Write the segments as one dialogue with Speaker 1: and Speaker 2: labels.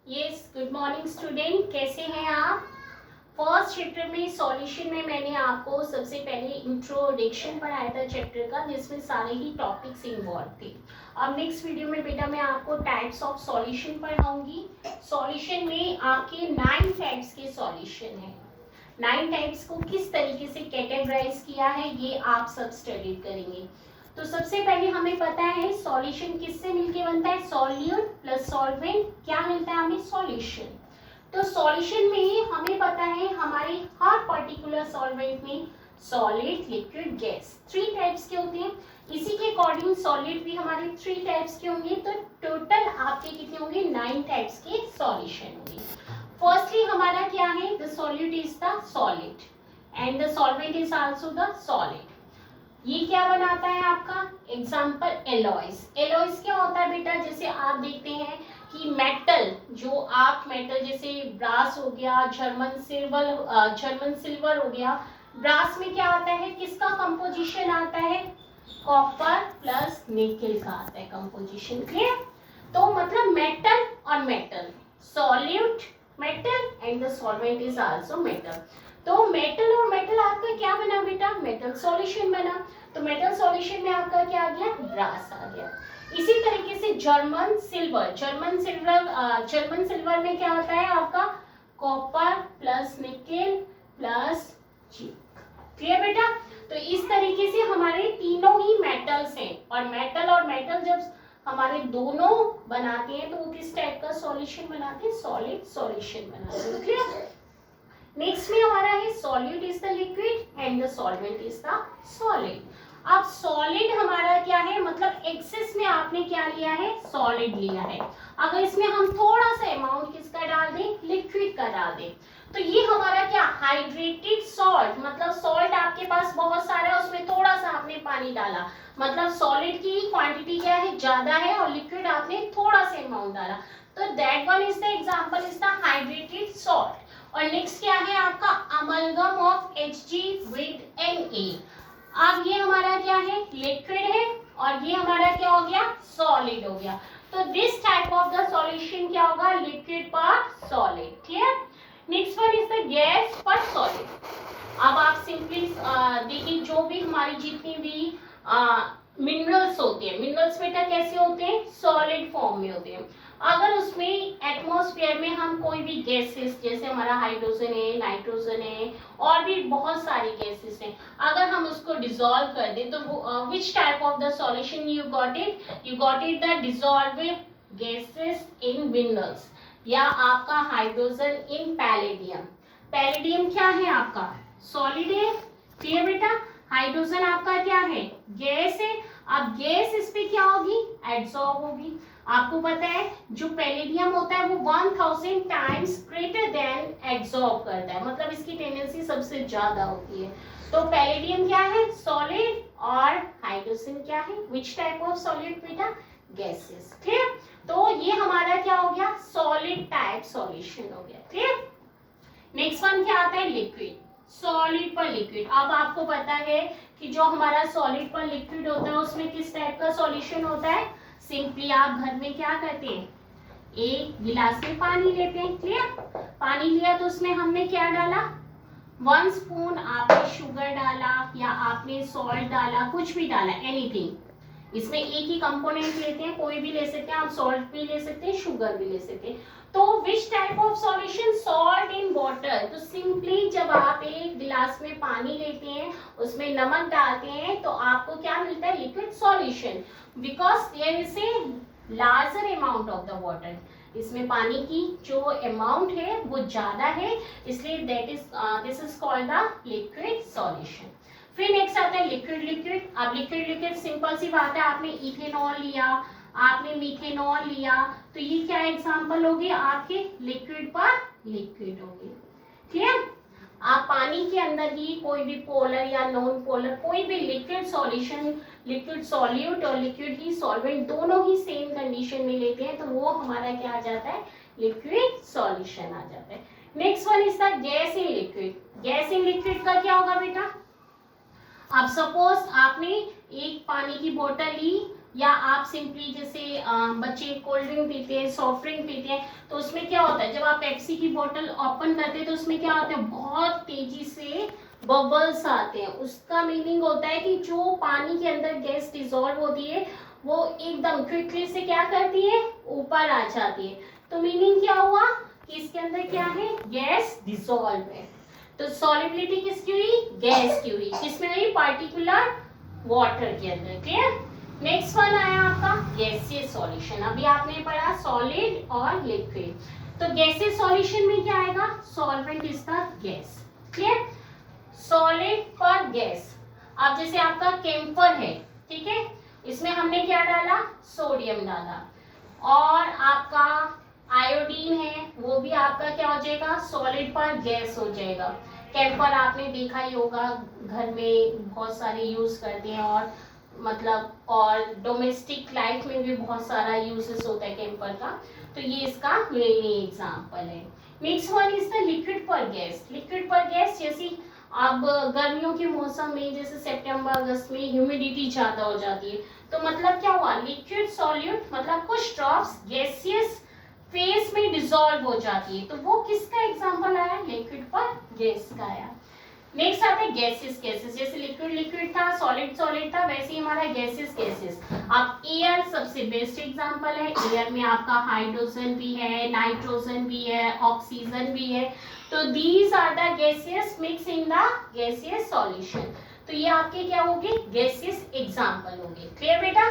Speaker 1: Yes, good morning student, कैसे हैं आप। फर्स्ट चैप्टर में सॉल्यूशन में मैंने आपको सबसे पहले इंट्रोडक्शन पढ़ाया था चैप्टर का, जिसमें सारे ही टॉपिक्स इन्वॉल्व थे। अब नेक्स्ट वीडियो में बेटा मैं आपको टाइप्स ऑफ सॉल्यूशन पढ़ाऊंगी। सॉल्यूशन में आपके 9 टाइप्स के सॉल्यूशन हैं। 9 टाइप्स को किस तरीके से कैटेगराइज किया है ये आप सब स्टडी करेंगे। तो सबसे पहले हमें पता है सॉल्यूशन किससे मिलके बनता है, सॉल्यूट प्लस सॉल्वेंट क्या मिलता है हमें, सॉल्यूशन। तो सॉल्यूशन में हमें पता है हमारे हर पर्टिकुलर सॉल्वेंट में सॉलिड, लिक्विड, गैस 3 टाइप्स के होते हैं। इसी के अकॉर्डिंग सॉलिड भी हमारे 3 टाइप्स के होंगे। तो टोटल आपके कितने होंगे, 9 टाइप्स के सॉल्यूशन होंगे। फर्स्टली हमारा क्या है, the solute is the solid and the solvent is also the solid. ये क्या बनाता है आपका, एग्जाम्पल एलॉयज। एलॉयज क्या होता है बेटा, जैसे आप देखते हैं कि मेटल, जो आप मेटल जैसे ब्रास हो गया, जर्मन सिल्वर हो गया। ब्रास में क्या आता है, किसका कंपोजिशन आता है, कॉपर प्लस निकेल का आता है कंपोजिशन। क्लियर। तो मतलब मेटल और metal, solute metal and the solvent is also metal. तो मेटल और मेटल आपका क्या बना बेटा, मेटल सॉल्यूशन बना। तो मेटल सॉल्यूशन में आपका क्या आ गया, ब्रास आ गया। इसी तरीके से जर्मन सिल्वर में क्या होता है आपका, copper plus nickel plus zinc. Clear बेटा। तो इस तरीके से हमारे तीनों ही मेटल्स हैं, और मेटल जब हमारे दोनों बनाते हैं तो वो किस टाइप का सॉल्यूशन बनाते हैं, सॉलिड सॉल्यूशन बनाते हैं। क्लियर। नेक्स्ट में हमारा है solute is the liquid and the solvent is the solid. अब सॉलिड हमारा क्या है, मतलब एक्सेस में आपने क्या लिया है, सॉलिड लिया है। अगर इसमें हम थोड़ा सा अमाउंट किसका डाल दें, लिक्विड का डाल दें, तो ये हमारा क्या, हाइड्रेटेड सॉल्ट, मतलब सॉल्ट आपके पास बहुत सारा है, उसमें थोड़ा सा आपने पानी डाला, मतलब सॉलिड की क्वांटिटी क्या है, ज्यादा है, और लिक्विड आपने थोड़ा सा अमाउंट डाला। तो that one is the example is the hydrated salt. और नेक्स्ट क्या है आपका, amalgam of Hg with Na। अब ये हमारा क्या है, लिक्विड है, और ये हमारा क्या हो गया, सॉलिड हो गया। तो this type of the solution क्या होगा, लिक्विड पर solid. Clear. Next one is the gas पर सॉलिड। अब आप सिंपली देखिए, जो भी हमारी जितनी भी मिनरल्स होते हैं, मिनरल्स बेटा कैसे होते हैं, सॉलिड फॉर्म में होते हैं। अगर उसमें एटमॉस्फेयर में हम कोई भी गैसेस, जैसे हमारा हाइड्रोजन है, नाइट्रोजन है, और भी बहुत सारी गैसेस हैं, अगर हम उसको डिसॉल्व कर दें तो which type of the solution you got it the dissolve gases in minerals, या आपका हाइड्रोजन इन पैलेडियम। पैलेडियम क्या है आपका, सॉलिड है। क्लियर बेटा। हाइड्रोजन आपका क्या है, गैस है। अब गैस इस पे क्या होगी, एब्सॉर्ब होगी। आपको पता है जो पैलेडियम होता है वो 1000 टाइम्स ग्रेटर देन एब्सॉर्ब करता है, मतलब इसकी टेंडेंसी सबसे ज्यादा होती है। तो पैलेडियम क्या है, सॉलिड, और हाइड्रोजन क्या है, विच टाइप ऑफ सॉलिड बेटा, गैसेस। क्लियर। तो ये हमारा क्या हो गया, सॉलिड टाइप सॉल्यूशन हो गया। क्लियर। नेक्स्ट वन क्या आता है, लिक्विड। सॉलिड पर लिक्विड। अब आपको पता है कि जो हमारा सॉलिड पर लिक्विड होता है उसमें किस टाइप का सॉल्यूशन होता है, सिंपली आप घर में क्या करते हैं, एक गिलास में पानी लेते हैं। क्लियर। पानी लिया तो उसमें हमने क्या डाला, 1 स्पून आपने शुगर डाला, या आपने सॉल्ट डाला, कुछ भी डाला, एनीथिंग। इसमें एक ही कंपोनेंट लेते हैं, कोई भी ले सकते हैं आप, सॉल्ट भी ले सकते हैं, शुगर भी ले सकते हैं। तो which type of solution, salt in water. तो सिंपली जब आप एक गिलास में पानी लेते हैं, उसमें नमक डालते हैं, तो आपको क्या मिलता है, liquid solution, because there is a larger amount of the water. इसमें पानी की जो अमाउंट है वो ज्यादा है, इसलिए this is called the liquid solution. फिर नेक्स्ट आता है लिक्विड। अब लिक्विड सिंपल सी बात है, आपने इथेनॉल लिया, आपने मीथेनॉल लिया, तो ये क्या एग्जांपल होगी आपके, लिक्विड पर लिक्विड होगी। क्लियर। आप पानी के अंदर ही कोई भी पोलर या नॉन पोलर कोई भी लिक्विड सॉल्यूशन, लिक्विड सॉल्यूट और लिक्विड ही सॉल्वेंट दोनों ही सेम कंडीशन में लेते हैं, तो वो हमारा क्या आ जाता है, लिक्विड सॉल्यूशन आ जाता है। Next one is the gas in liquid. Gas in liquid का क्या होगा बेटा, अब सपोज आपने एक पानी की बोतल ली, या आप सिंपली जैसे बच्चे कोल्ड ड्रिंक पीते हैं, सॉफ्ट ड्रिंक पीते हैं, तो उसमें क्या होता है, जब आप पेप्सी की बोतल ओपन करते हैं तो उसमें क्या होता है, बहुत तेजी से बबल्स आते हैं। उसका मीनिंग होता है कि जो पानी के अंदर गैस डिसॉल्व होती है वो एकदम क्विकली से क्या करती है, ऊपर आ जाती है। तो मीनिंग क्या हुआ कि इसके अंदर क्या है, गैस डिसॉल्व है। तो सॉलिबिलिटी किसकी हुई, गैस की हुई, किसमें हुई, पार्टिकुलर वाटर के अंदर। क्लियर। नेक्स्ट वन आया आपका गैसियस सॉल्यूशन। अभी आपने पढ़ा सॉलिड और लिक्विड, तो गैसियस सॉल्यूशन में क्या आएगा, solvent is the gas. Clear. Solid पर गैस, अब जैसे आपका कैंपर है, ठीक है, इसमें हमने क्या डाला, सोडियम डाला, और आपका आयोडीन है, वो भी आपका क्या हो जाएगा, सॉलिड पर गैस हो जाएगा। कैंपर आपने देखा ही होगा, घर में बहुत सारे यूज करते हैं, और मतलब और डोमेस्टिक लाइफ में भी बहुत सारा यूजेस होता है कैंपर का, तो ये इसका मेन एग्जांपल है। Next one is the liquid पर गैस। लिक्विड पर गैस जैसी अब गर्मियों के मौसम में जैसे सितंबर अगस्त में ह्यूमिडिटी ज्यादा हो जाती है, तो मतलब क्या हुआ, लिक्विड सॉल्यूट मतलब कुछ ड्रॉप्स गैसियस फेस में डिसॉल्व हो जाती है, तो वो किसका एग्जांपल आया, लिक्विड पर गैस का आया। नेक्स्ट आते हैं गैसेस। गैसेस जैसे लिक्विड लिक्विड था, सॉलिड सॉलिड था, वैसे ही हमारा गैसेस गैसेस। अब एयर सबसे बेस्ट एग्जांपल है। एयर में आपका हाइड्रोजन भी है, नाइट्रोजन भी है, ऑक्सीजन भी है, तो these are the gases mix in the gaseous solution. तो ये आपके क्या होंगे, गैसियस एग्जांपल होंगे। क्लियर बेटा।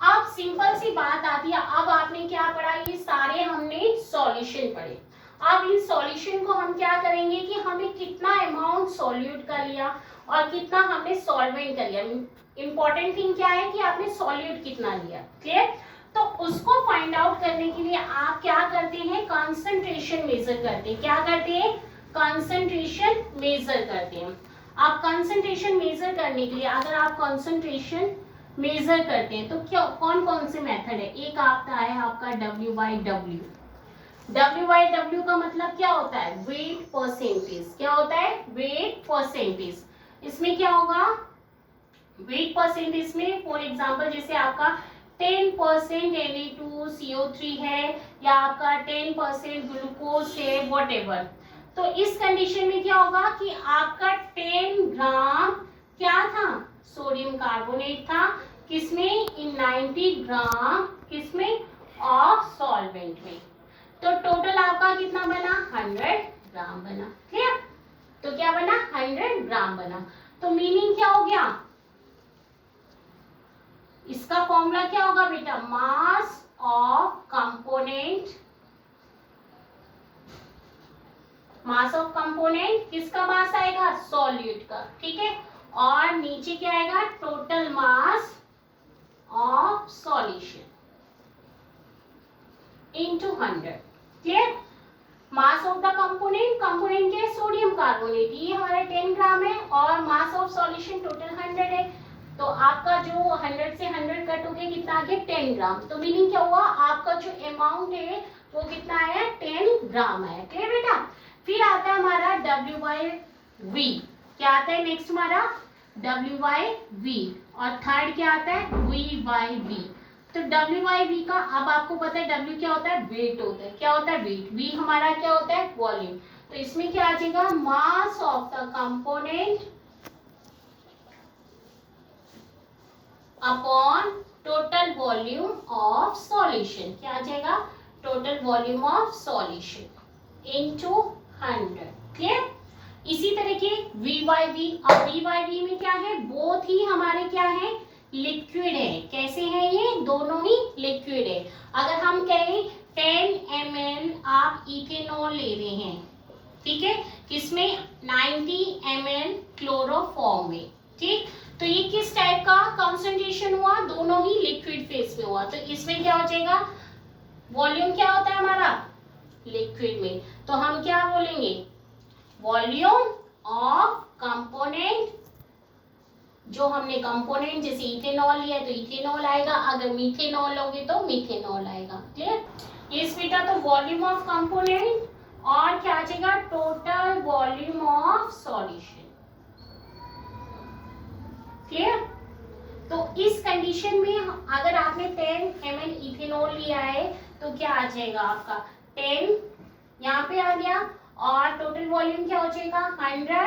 Speaker 1: अब सिंपल सी बात आती है, अब आपने क्या पढ़ा, ये सारे हमने सॉल्यूशन पढ़े। अब इन सॉल्यूशन को हम क्या करेंगे कि हमें कितना अमाउंट सॉल्यूट का लिया और कितना हमने सॉल्वेंट का लिया। इंपॉर्टेंट थिंग क्या है कि आपने सॉल्यूट कितना लिया। क्लियर। तो उसको फाइंड आउट करने के लिए आप क्या करते हैं, कंसंट्रेशन मेजर करते हैं। क्या करते हैं, कंसंट्रेशन मेजर करते हैं। आप कंसंट्रेशन मेजर करने के लिए अगर आप कंसंट्रेशन मेजर करते हैं तो क्या कौन कौन से मेथड है, एक आता है आपका W/W। W/W का मतलब क्या होता है, वेट परसेंटेज। क्या होता है, वेट परसेंटेज। इसमें क्या होगा, वेट परसेंटेज में फॉर एग्जांपल जैसे आपका 10% Na2CO3 है, या आपका 10% ग्लूकोज है, व्हाटएवर, तो इस कंडीशन में क्या होगा कि आपका 10 ग्राम क्या था, सोडियम कार्बोनेट था, किसमें, इन 90 ग्राम किसमें, ऑफ सॉल्वेंट में। तो टोटल आपका कितना बना, 100 ग्राम बना। क्लियर। तो क्या बना, 100 ग्राम बना। तो मीनिंग क्या हो गया, इसका फॉर्मूला क्या होगा बेटा, mass of component, mass of component किसका मास आएगा, सॉल्यूट का, ठीक है, और नीचे क्या आएगा, total mass of solution into 100। Clear. Mass of the component, component क्या है, सोडियम कार्बोनेट, ये हमारा 10 ग्राम है, और मास ऑफ सॉल्यूशन टोटल 100 है, तो आपका जो 100 से 100 कट हो गया, कितना आ गया, 10 ग्राम। तो मीनिंग क्या हुआ, आपका जो अमाउंट है वो कितना आया, 10 ग्राम आया। क्लियर बेटा। फिर आता है हमारा W/V। क्या आता है नेक्स्ट हमारा, W/V, और थर्ड क्या आता है, V/V। तो W/V का अब आपको पता है W क्या होता है, वेट होता है। क्या होता है, वेट। V हमारा क्या होता है, वॉल्यूम। तो इसमें क्या आ जाएगा, mass of the component upon total volume of solution. क्या आ जाएगा, total volume of solution into 100। Clear. इसी तरह के V/V। अब V/V में क्या है, बोथ ही हमारे क्या है, लिक्विड है। कैसे हैं ये, दोनों ही लिक्विड है। अगर हम कहें 10 ml आप इथेनॉल ले रहे हैं, ठीक है, किसमें, 90 ml क्लोरोफॉर्म में, ठीक, तो ये किस टाइप का कंसंट्रेशन हुआ, दोनों ही लिक्विड फेज में हुआ। तो इसमें क्या हो जाएगा, वॉल्यूम क्या होता है हमारा, लिक्विड में, तो हम क्या बोलेंगे, वॉल्यूम ऑफ कंपोनेंट, जो हमने कंपोनेंट जैसे इथेनॉल लिया है तो इथेनॉल आएगा, अगर मीथेनॉल लोगे तो मीथेनॉल आएगा। क्लियर। ये बेटा तो वॉल्यूम ऑफ कंपोनेंट, और क्या आ जाएगा, total volume of solution. Clear. तो इस कंडीशन में अगर आपने 10 ml इथेनॉल लिया है तो क्या आ जाएगा आपका 10 यहाँ पे आ गया, और टोटल वॉल्यूम क्या हो जाएगा 100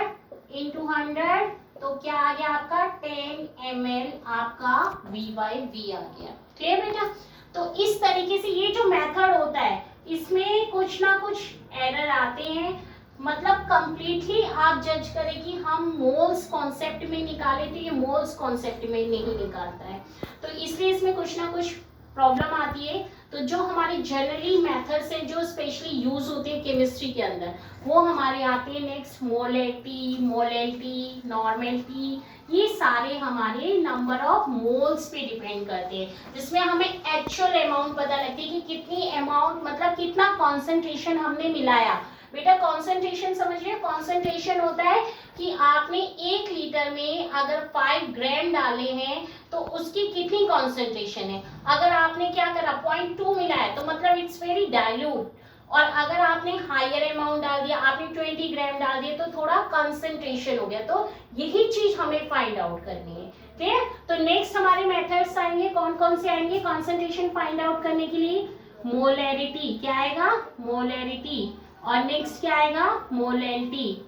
Speaker 1: इंटू 100, तो क्या आ गया आपका 10 ml आपका V/V आ गया। क्लियर बेटा? तो इस तरीके से ये जो मेथड होता है इसमें कुछ ना कुछ एरर आते हैं, मतलब कंप्लीटली आप जज करें कि हम मोल्स कॉन्सेप्ट में निकाले तो ये मोल्स कॉन्सेप्ट में नहीं निकालता है, तो इसलिए इसमें कुछ ना कुछ प्रॉब्लम आती है। तो जो हमारे जनरली मेथड्स हैं जो स्पेशली यूज होते हैं केमिस्ट्री के अंदर वो हमारे आते हैं नेक्स्ट मोलैलिटी, मोलैलिटी, नॉर्मेलिटी, ये सारे हमारे नंबर ऑफ मोल्स पे डिपेंड करते हैं, जिसमें हमें एक्चुअल अमाउंट पता लगती है कि कितनी अमाउंट मतलब कितना कॉन्सेंट्रेशन हमने मिलाया। बेटा कॉन्सेंट्रेशन समझिए, कॉन्सेंट्रेशन होता है कि आपने 1 लीटर में अगर 5 ग्राम डाले हैं तो उसकी कितनी कॉन्सेंट्रेशन है। अगर आपने क्या करा 0.2 मिला है तो मतलब इट्स वेरी डाइल्यूट, और अगर आपने हायर अमाउंट डाल दिया, आपने 20 ग्राम डाल दिया तो थोड़ा कंसंट्रेशन हो गया। तो यही चीज हमें फाइंड आउट करनी है। ठीक, तो नेक्स्ट हमारे मेथड्स आएंगे, कौन कौन से आएंगे कंसंट्रेशन फाइंड आउट करने के लिए। मोलैरिटी क्या आएगा, मोलैरिटी, और नेक्स्ट क्या आएगा मोलैलिटी,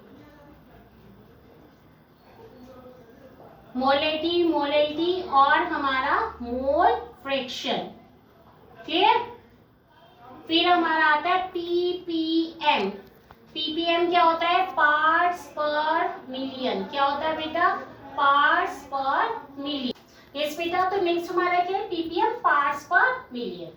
Speaker 1: मोलैलिटी, मोलैलिटी, और हमारा मोल फ्रैक्शन। क्लियर? फिर हमारा आता है पीपीएम। पीपीएम क्या होता है, पार्ट्स पर मिलियन। क्या होता है बेटा, पार्ट्स पर मिलियन। यस बेटा, तो नेक्स्ट हमारा क्या है पीपीएम, पार्ट्स पर मिलियन।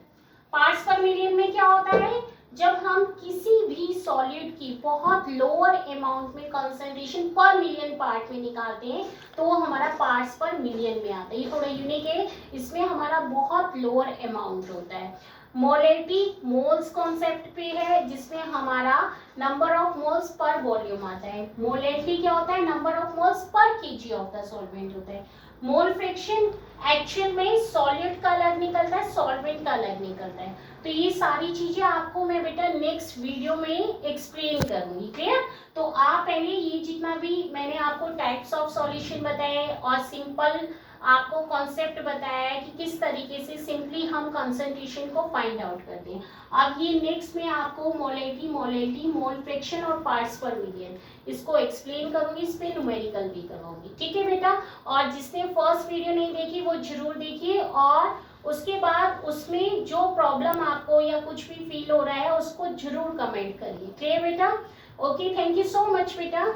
Speaker 1: पार्ट्स पर मिलियन में क्या होता है, जब हम किसी भी सॉलिड की बहुत लोअर अमाउंट में कंसंट्रेशन पर मिलियन पार्ट में निकालते हैं तो वो हमारा पार्ट्स पर मिलियन में आता है। ये थोड़ा यूनिक है, इसमें हमारा बहुत लोअर अमाउंट होता है। मोलैलिटी मोल्स कॉन्सेप्ट पे है, जिसमें हमारा number of moles per volume आता है। मोलैलिटी क्या होता है, number of moles per KG of the solvent होता है। मोल फ्रैक्शन एक्चुअल में सॉल्यूट का अलग निकलता है, सॉल्वेंट का अलग निकलता है। तो ये सारी चीजें आपको मैं बेटा नेक्स्ट वीडियो में एक्सप्लेन करूंगी। क्लियर? तो आप पहले ये जितना भी मैंने आपको टाइप्स ऑफ सॉल्यूशन बताए और सिंपल आपको कॉन्सेप्ट बताया है कि किस तरीके से सिंपली हम कंसंट्रेशन को फाइंड आउट करते हैं। अब ये नेक्स्ट में आपको मोलैलिटी, मोलैलिटी, मोल फ्रैक्शन और पार्ट्स पर मिलियन इसको एक्सप्लेन करूंगी, इस पे न्यूमेरिकल भी करवाऊंगी। ठीक है बेटा? और जिसने फर्स्ट वीडियो नहीं देखी वो जरूर देखिए, और उसके बाद उसमें जो प्रॉब्लम आपको या कुछ भी फील हो रहा है उसको जरूर कमेंट करिए। क्लियर बेटा? Okay, thank you so much बेटा।